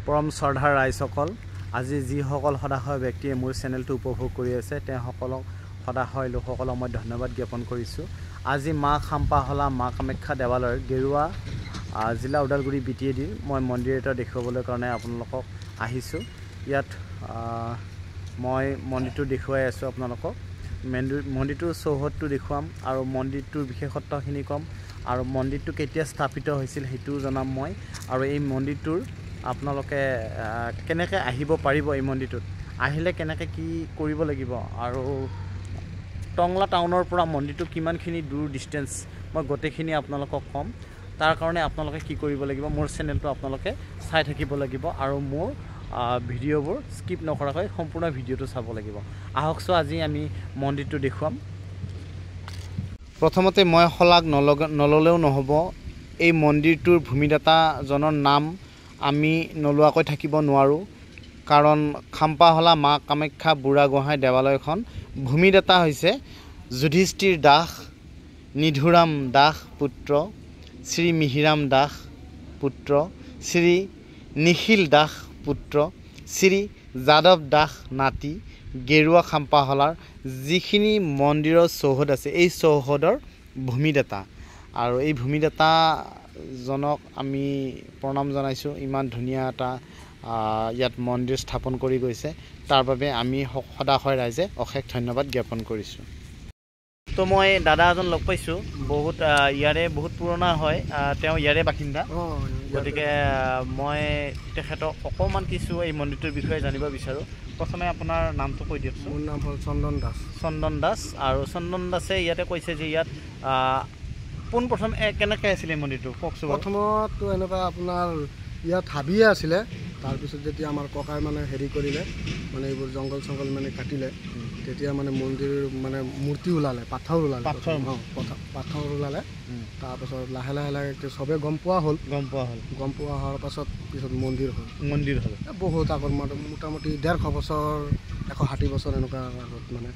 পৰম শ্ৰদ্ধাৰ ৰাইজসকল, আজি যিসকল সদাশয় ব্যক্তিয়ে মোৰ চেনেলটো উপভোগ কৰি আছে তেওঁসকলক সদাশয় লোকসকলক মই ধন্যবাদ জ্ঞাপন কৰিছোঁ। আজি মা খাম্পাহলা মা কামাখ্যা দেৱালয়ৰ গেৰুৱা জিলা ওদালগুৰি BTAD মই মন্দিৰ এটা দেখুৱাবলৈ কাৰণে আপোনালোকক আহিছোঁ। ইয়াত মই মন্দিৰটো দেখুৱাই আছোঁ আপোনালোকক। মন্দিৰটোৰ চৌহদটো দেখুৱাম আৰু মন্দিৰটোৰ বিশেষত্বখিনি ক'ম আৰু মন্দিৰটো কেতিয়া স্থাপিত হৈছিল সেইটোও জনাম মই। আৰু এই মন্দিৰটোৰ আপোনালোকে কেনেকৈ আহিব পাৰিব, এই মন্দিৰটোত আহিলে কেনেকৈ কি কৰিব লাগিব আৰু টংলা টাউনৰ পৰা মন্দিৰটো কিমানখিনি দূৰ ডিষ্টেঞ্চ মই গোটেইখিনি আপোনালোকক ক'ম। তাৰ কাৰণে আপোনালোকে কি কৰিব লাগিব, মোৰ চেনেলটো আপোনালোকে চাই থাকিব লাগিব আৰু মোৰ ভিডিঅ'বোৰ স্কিপ নকৰাকৈ সম্পূৰ্ণ ভিডিঅ'টো চাব লাগিব। আহকচোন আজি আমি মন্দিৰটো দেখুৱাম। প্ৰথমতে মই শলাগ নল'লেও নহ'ব, এই মন্দিৰটোৰ ভূমিদাতাজনৰ নাম আমি নলোৱাকৈ থাকিব নোৱাৰোঁ। কাৰণ খাম্পাহলা মা কামাখ্যা বুঢ়াগোহাঁই দেৱালয়খন ভূমিদাতা হৈছে যুধিষ্ঠিৰ দাস, নিধুৰাম দাস পুত্ৰ, শ্ৰী মিহিৰাম দাস পুত্ৰ, শ্ৰী নিখিল দাস পুত্ৰ, শ্ৰী যাদৱ দাস নাতি, গেৰুৱা খাম্পাহলাৰ যিখিনি মন্দিৰৰ চৌহদ আছে এই চৌহদৰ ভূমিদাতা। আৰু এই ভূমিদাতাজনক আমি প্ৰণাম জনাইছোঁ। ইমান ধুনীয়া এটা ইয়াত মন্দিৰ স্থাপন কৰি গৈছে, তাৰ বাবে আমি সদাশয় ৰাইজে অশেষ ধন্যবাদ জ্ঞাপন কৰিছোঁ। তো মই দাদা এজন লগ পাইছোঁ, বহুত ইয়াৰে বহুত পুৰণা হয়, তেওঁ ইয়াৰে বাসিন্দা। গতিকে মই তেখেতক অকণমান কিছু এই মন্দিৰটোৰ বিষয়ে জানিব বিচাৰোঁ। প্ৰথমে আপোনাৰ নামটো কৈ দিয়কচোন। মোৰ নাম হ'ল চন্দন দাস। চন্দন দাস। আৰু চন্দন দাসে ইয়াতে কৈছে যে ইয়াত পোনপ্ৰথম কেনেকৈ আছিলে মন্দিৰটো কওকচোন। প্ৰথমতো এনেকুৱা আপোনাৰ ইয়াত হাবিয়ে আছিলে, তাৰপিছত যেতিয়া আমাৰ ককাই মানে হেৰি কৰিলে, মানে এইবোৰ জংঘল চংঘল মানে কাটিলে, তেতিয়া মানে মন্দিৰ মানে মূৰ্তি ওলালে, পাথৰ ওলালে, পাথৰ ওলালে। তাৰপাছত লাহে লাহে লাহে চবেই গম পোৱা হ'ল, গম পোৱা হোৱাৰ পাছত পিছত মন্দিৰ হ'ল। বহুত আগত মোটামুটি 150 বছৰ 160 বছৰ এনেকুৱা আগত মানে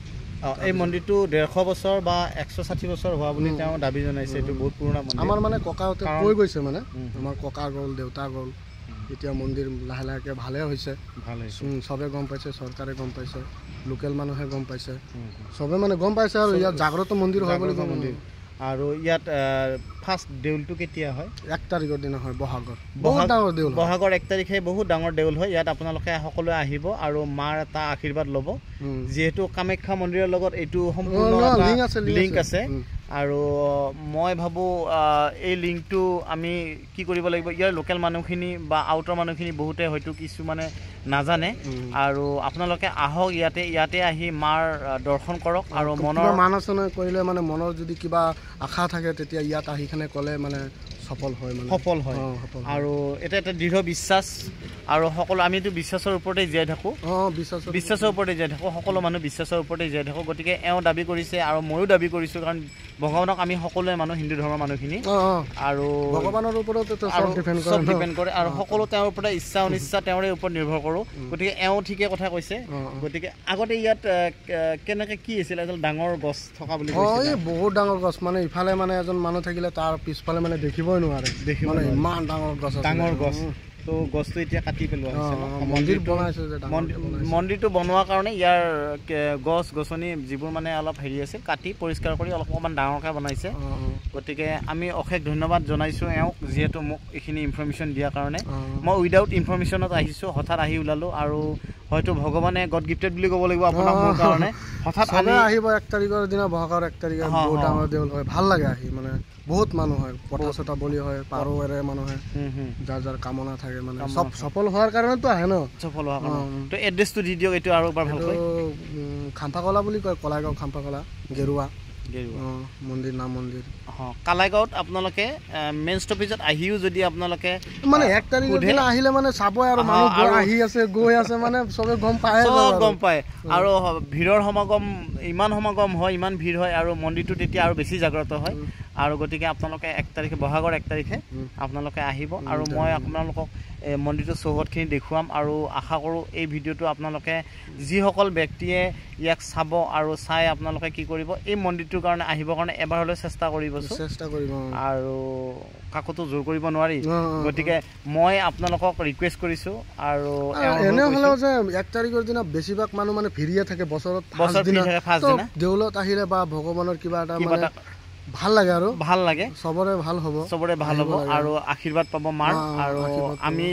এই মন্দিৰটো 150 বছৰ বা 160 বছৰ হোৱা বুলি তেওঁ দাবী জনাইছে। এইটো বহুত পুৰণা মন্দিৰ। আমাৰ মানে ককাহঁতে কৈ গৈছে, মানে আমাৰ ককা গ'ল, দেউতা গ'ল, এতিয়া মন্দিৰ লাহে লাহেকৈ ভালে হৈছে। চবে গম পাইছে, চৰকাৰে গম পাইছে, লোকেল মানুহে গম পাইছে, চবে মানে গম পাইছে আৰু ইয়াত জাগ্ৰত মন্দিৰ হয় বুলি মন্দিৰ। আৰু ইয়াত ফাৰ্ষ্ট দেউলটো কেতিয়া হয়? 1 তাৰিখৰ দিনা হয়, বহাগৰ বহুত ডাঙৰ দেউল। বহাগৰ 1 তাৰিখে বহুত ডাঙৰ দেউল হয়। ইয়াত আপোনালোকে সকলোৱে আহিব আৰু মাৰ এটা আশীৰ্বাদ ল'ব, যিহেতু কামাখ্যা মন্দিৰৰ লগত এইটো সম্পূৰ্ণ লিংক আছে। আৰু মই ভাবোঁ এই লিংকটো আমি কি কৰিব লাগিব, ইয়াৰ লোকেল মানুহখিনি বা আউটৰ মানুহখিনি বহুতে হয়তো কিছুমানে নাজানে। আৰু আপোনালোকে আহক, ইয়াতে আহি মাৰ দৰ্শন কৰক আৰু মনৰ মানসনা কৰিলে মানে মনৰ যদি কিবা আশা থাকে তেতিয়া ইয়াত আহি কিনে ক'লে মানে সফল হয়। আৰু এটা এটা দৃঢ় বিশ্বাস, আৰু সকলো আমিতো বিশ্বাসৰ ওপৰতে জীয়াই থাকোঁ, বিশ্বাসৰ ওপৰতে জীয়াই থাকোঁ, সকলো মানুহ বিশ্বাসৰ ওপৰতে জীয়াই থাকোঁ। গতিকে এওঁ দাবী কৰিছে আৰু ময়ো দাবী কৰিছোঁ, কাৰণ ভগৱানক আমি সকলোৱে মানুহ, হিন্দু ধৰ্মৰ মানুহখিনি, আৰু ভগৱানৰ ওপৰতে চব ডিপেণ্ড কৰে আৰু সকলো তেওঁৰ ওপৰতে ইচ্ছা অনিচ্ছা তেওঁৰে ওপৰত নিৰ্ভৰ কৰোঁ। গতিকে এওঁ ঠিকে কথা কৈছে। গতিকে আগতে ইয়াত কেনেকৈ কি আছিল, এডাল ডাঙৰ গছ থকা বুলি কৈছে। বহুত ডাঙৰ গছ, মানে ইফালে মানে এজন মানুহ থাকিলে তাৰ পিছফালে মানে দেখিবই নোৱাৰে, মানে ইমান ডাঙৰ গছ, ডাঙৰ গছ। তো গছটো এতিয়া কাটি পেলোৱা হৈছে। মন্দিৰটো বনোৱাৰ কাৰণে ইয়াৰ গছ গছনি যিবোৰ মানে অলপ হেৰি আছে কাটি পৰিষ্কাৰ কৰি অকণমান ডাঙৰকৈ বনাইছে। গতিকে আমি অশেষ ধন্যবাদ জনাইছোঁ এওঁক, যিহেতু মোক এইখিনি ইনফৰ্মেশ্যন দিয়াৰ কাৰণে। মই উইদাউট ইনফৰ্মেশ্যনত আহিছোঁ, হঠাৎ আহি ওলালোঁ, আৰু হয়তো ভগৱানে গড গিফ্টেড বুলি ক'ব লাগিব আপোনাক মোৰ কাৰণে। হঠাৎ আহিব 1 তাৰিখৰ দিনা, বহাগৰ 1 তাৰিখে বহুত ডাঙৰ দেউল হয়, ভাল লাগে আহি, মানে বহুত মানুহ হয়, পঠা চটা বলি হয়, পাৰৰে মানুহে যাৰ যাৰ কামনা থাকে, মানে চব সফল হোৱাৰ কাৰণেতো আহে ন, সফল হোৱাৰ কাৰণে। তো এড্ৰেছটো দি দিয়ক এইটো আৰু এবাৰ ভালকৈ। খাম্পাকলা বুলি কয়, কলাইগাঁও খাম্পাকলা, গেৰুৱা মন্দিৰ, নাম মন্দিৰ। কালাইগাঁৱত আপোনালোকে মেইন ষ্টপেজত আহিও যদি আপোনালোকে মানে 1 তাৰিখৰ দিনা আহিলে মানে চাবই, আৰু মানুহ আহি আছে গৈ আছে, মানে চবে গম পায়। আৰু ভিৰৰ সমাগম, ইমান সমাগম হয়, ইমান ভিৰ হয়, আৰু মন্দিৰটো তেতিয়া আৰু বেছি জাগ্ৰত হয়। আৰু গতিকে আপোনালোকে 1 তাৰিখে, বহাগৰ 1 তাৰিখে আপোনালোকে আহিব। আৰু মই আপোনালোকক মন্দিৰটো চৌহদখিনি দেখুৱাম আৰু আশা কৰোঁ এই ভিডিঅ'টো আপোনালোকে যিসকল ব্যক্তিয়ে ইয়াক চাব আৰু চাই আপোনালোকে কি কৰিব এই মন্দিৰটোৰ কাৰণে আহিবৰ কাৰণে এবাৰ হ'লেও চেষ্টা কৰিব আৰু কাকোতো জোৰ কৰিব নোৱাৰি গতিকে মই আপোনালোকক ৰিকুৱেষ্ট কৰিছোঁ আৰু এনেহ'লেও যে 1 তাৰিখৰ দিনা বেছিভাগ মানুহ মানে ভিৰিয়ে থাকে বছৰত ফাৰ্ষ্ট দিনা দেউলত আহিলে বা ভগৱানৰ কিবা এটা মানে ভাল লাগে আৰু ভাল লাগে সবৰে ভাল হ'ব আৰু আশীৰ্বাদ পাব মাৰ আৰু আমি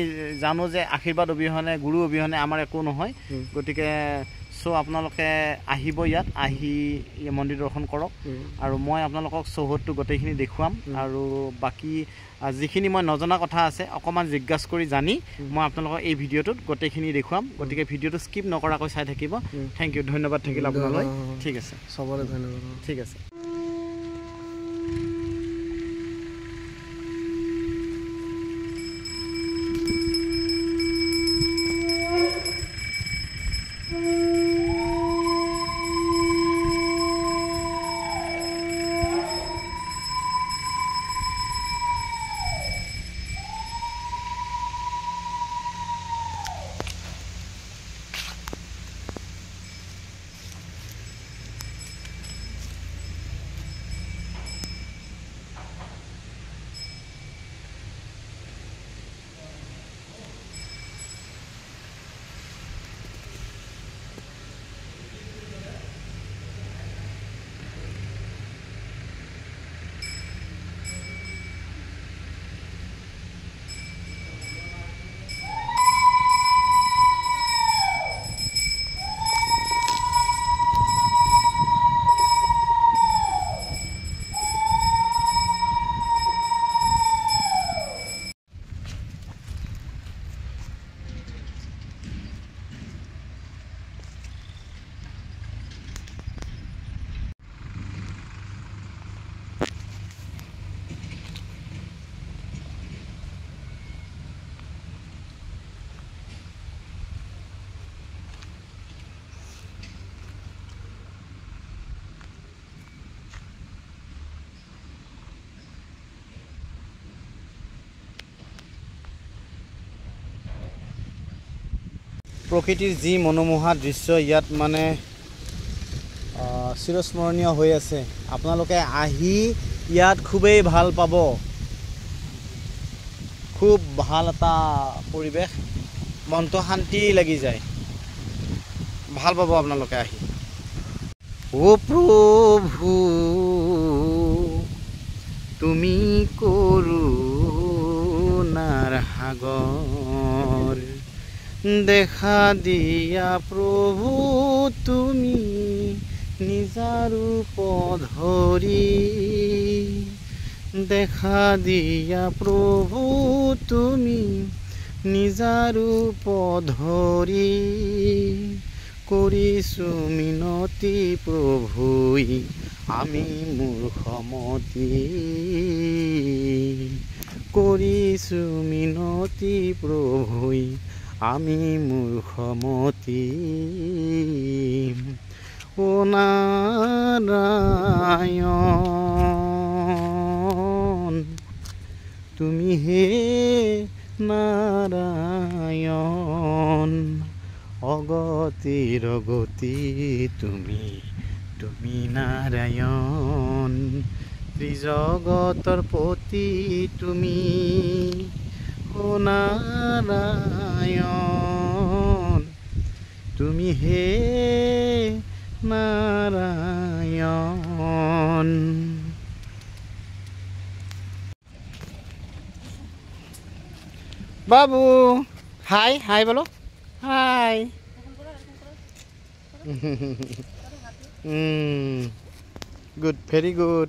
জানো যে আশীৰ্বাদ অবিহনে গুৰু অবিহনে আমাৰ একো নহয় গতিকে সো আপোনালোকে আহিব ইয়াত আহি এই মন্দিৰ দৰ্শন কৰক আৰু মই আপোনালোকক চৌহদটো গোটেইখিনি দেখুৱাম আৰু বাকী যিখিনি মই নজনা কথা আছে অকণমান জিজ্ঞাসা কৰি জানি মই আপোনালোকক এই ভিডিঅ'টোত গোটেইখিনি দেখুৱাম গতিকে ভিডিঅ'টো স্কিপ নকৰাকৈ চাই থাকিব থেংক ইউ ধন্যবাদ থাকিল আপোনালৈ ঠিক আছে সবৰে ধন্যবাদ ঠিক আছে প্ৰকৃতিৰ যি মনোমোহা দৃশ্য ইয়াত মানে চিৰস্মৰণীয় হৈ আছে আপোনালোকে আহি ইয়াত খুবেই ভাল পাব খুব ভাল এটা পৰিৱেশ মনটো শান্তি লাগি যায় ভাল পাব আপোনালোকে আহি ও প্ৰভু তুমি কৰুণাৰ সাগৰ দেখা দিয়া প্ৰভু তুমি নিজা ৰূপ ধৰি দেখা দিয়া প্ৰভু তুমি নিজা ৰূপ ধৰি কৰিছো মিনতি প্ৰভুই আমি মূৰ্খমতি কৰিছো মিনতি প্ৰভুই আমি মূৰ্খমতি ও নাৰায়ণ তুমি হে নাৰায়ণ অগতির গতি তুমি তুমি নারায়ণ ত্রিজগতর পতি তুমি ও নারায়ণ তুমি হে নারায়ণ বাবু হাই হাই বলো হাই গুড ভেরি গুড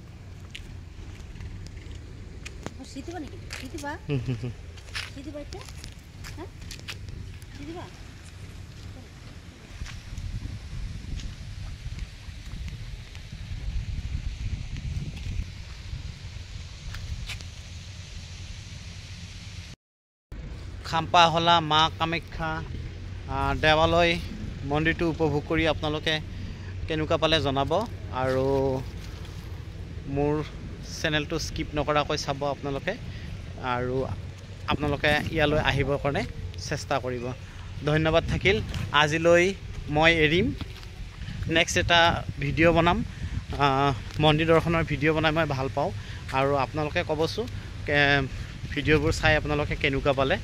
খাম্পাহলা মা কামাখ্যা দেৱালয় মন্দিৰটো উপভোগ কৰি আপোনালোকে কেনেকুৱা পালে জনাব আৰু মোৰ চেনেলটো স্কিপ নকৰাকৈ চাব আপোনালোকে আৰু আপোনালোকে ইয়ালৈ আহিবৰ কাৰণে চেষ্টা কৰিব। ধন্যবাদ থাকিল। আজিলৈ মই এৰিম, নেক্সট এটা ভিডিঅ' বনাম। মন্দিৰ দৰ্শনৰ ভিডিঅ' বনাই মই ভাল পাওঁ, আৰু আপোনালোকে ক'বচোন ভিডিঅ'বোৰ চাই আপোনালোকে কেনেকুৱা পালে।